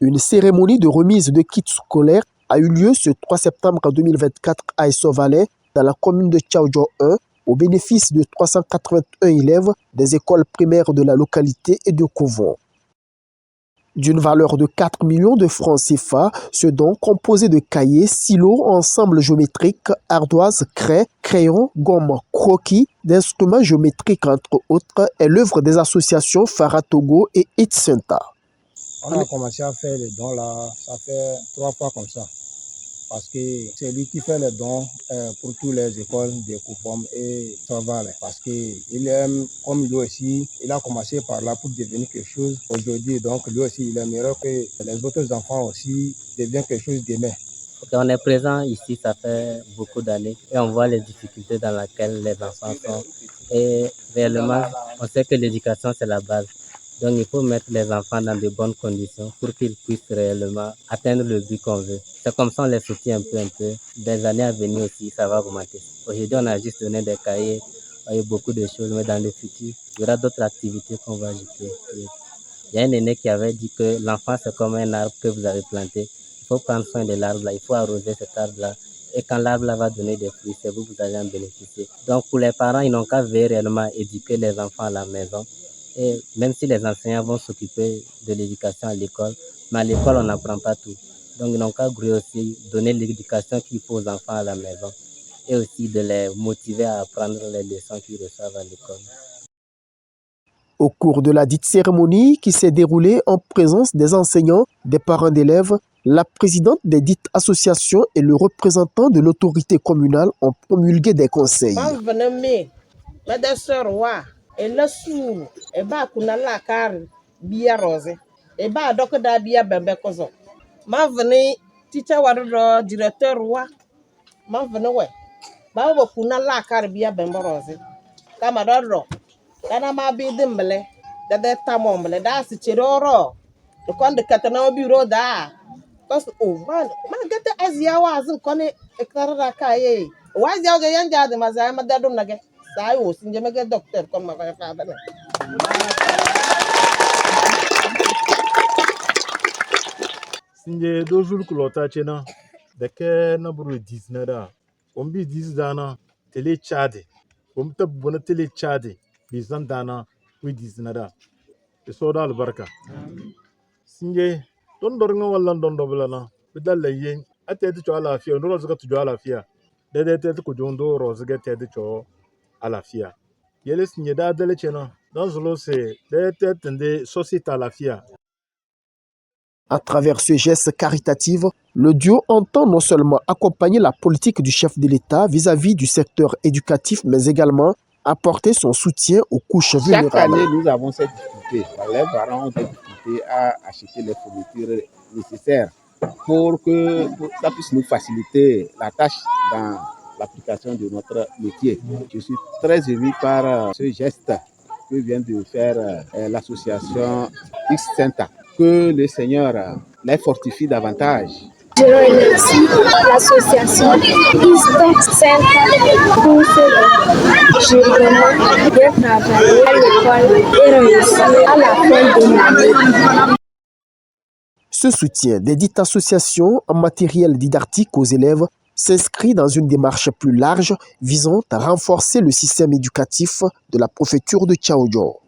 Une cérémonie de remise de kits scolaires a eu lieu ce 3 septembre 2024 à Essovalais, dans la commune de Tchaoudjo 1, au bénéfice de 381 élèves des écoles primaires de la localité et de Kouvon. D'une valeur de 4 millions de francs CFA, ce don composé de cahiers, stylos, ensembles géométriques, ardoises, craies, crayons, gommes, croquis, d'instruments géométriques entre autres, est l'œuvre des associations Faratogo et Itsenta. On a commencé à faire les dons là, ça fait 3 fois comme ça. Parce que c'est lui qui fait les dons pour toutes les écoles de Koufom et Saval. Parce qu'il aime, comme lui aussi, il a commencé par là pour devenir quelque chose aujourd'hui. Donc lui aussi, il aimerait que les autres enfants aussi deviennent quelque chose demain. On est présent ici, ça fait beaucoup d'années et on voit les difficultés dans lesquelles les enfants sont. Et réellement, on sait que l'éducation, c'est la base. Donc, il faut mettre les enfants dans de bonnes conditions pour qu'ils puissent réellement atteindre le but qu'on veut. C'est comme ça on les soutient un peu. Des années à venir aussi, ça va augmenter. Aujourd'hui, on a juste donné des cahiers, il y a beaucoup de choses, mais dans le futur, il y aura d'autres activités qu'on va ajouter. Il y a un aîné qui avait dit que l'enfant, c'est comme un arbre que vous avez planté. Il faut prendre soin de l'arbre là, il faut arroser cet arbre-là. Et quand l'arbre là va donner des fruits, c'est vous allez en bénéficier. Donc, pour les parents, ils n'ont qu'à veiller réellement éduquer les enfants à la maison. Et même si les enseignants vont s'occuper de l'éducation à l'école, mais à l'école, on n'apprend pas tout. Donc, ils n'ont qu'à aussi donner l'éducation qu'il faut aux enfants à la maison et aussi de les motiver à apprendre les leçons qu'ils reçoivent à l'école. Au cours de la dite cérémonie qui s'est déroulée en présence des enseignants, des parents d'élèves, la présidente des dites associations et le représentant de l'autorité communale ont promulgué des conseils. Ela suru eba kuna la kar biya rose eba doko da biya bembe kozo ma veni teacher wado directeur wa ma veni we ba bo kuna la kar biya bembe rose kama do kana ma bi dimble da de tamomble da si chiroro to kon de katana biro da cause oh man ma gete azia wa azin kone ekara kaye wa azia ga yanja de mazai ma da dum nage sai o sinje mege docteur kon ma fa fa bana Sinje 2 jours que l'autre chena de que na buru 19 da on bi 10 dana télé tchade on ta bona télé tchade bizan dana wi 19 da e soda albarka sinje don dornga wala don dobla na bidalla yen atete to ala fiya no rozga to ala fiya de tete ko jondo rozga tete to ala fiya yele sinje da dele chena dans zolo c'est de tete de société ala fiya. À travers ce geste caritatif, le duo entend non seulement accompagner la politique du chef de l'État vis-à-vis du secteur éducatif, mais également apporter son soutien aux couches vulnérables. Chaque année, nous avons cette difficulté. Les parents ont des difficultés à acheter les fournitures nécessaires pour que ça puisse nous faciliter la tâche dans l'application de notre métier. Je suis très ému par ce geste que vient de faire l'association Itsenta. Que le Seigneur les fortifie davantage. Je remercie l'association Itsenta pour ce don. Je demande de travailler à l'école et réussir à la fin de l'année. Ce soutien des dites associations en matériel didactique aux élèves s'inscrit dans une démarche plus large visant à renforcer le système éducatif de la préfecture de Tchaoudjo.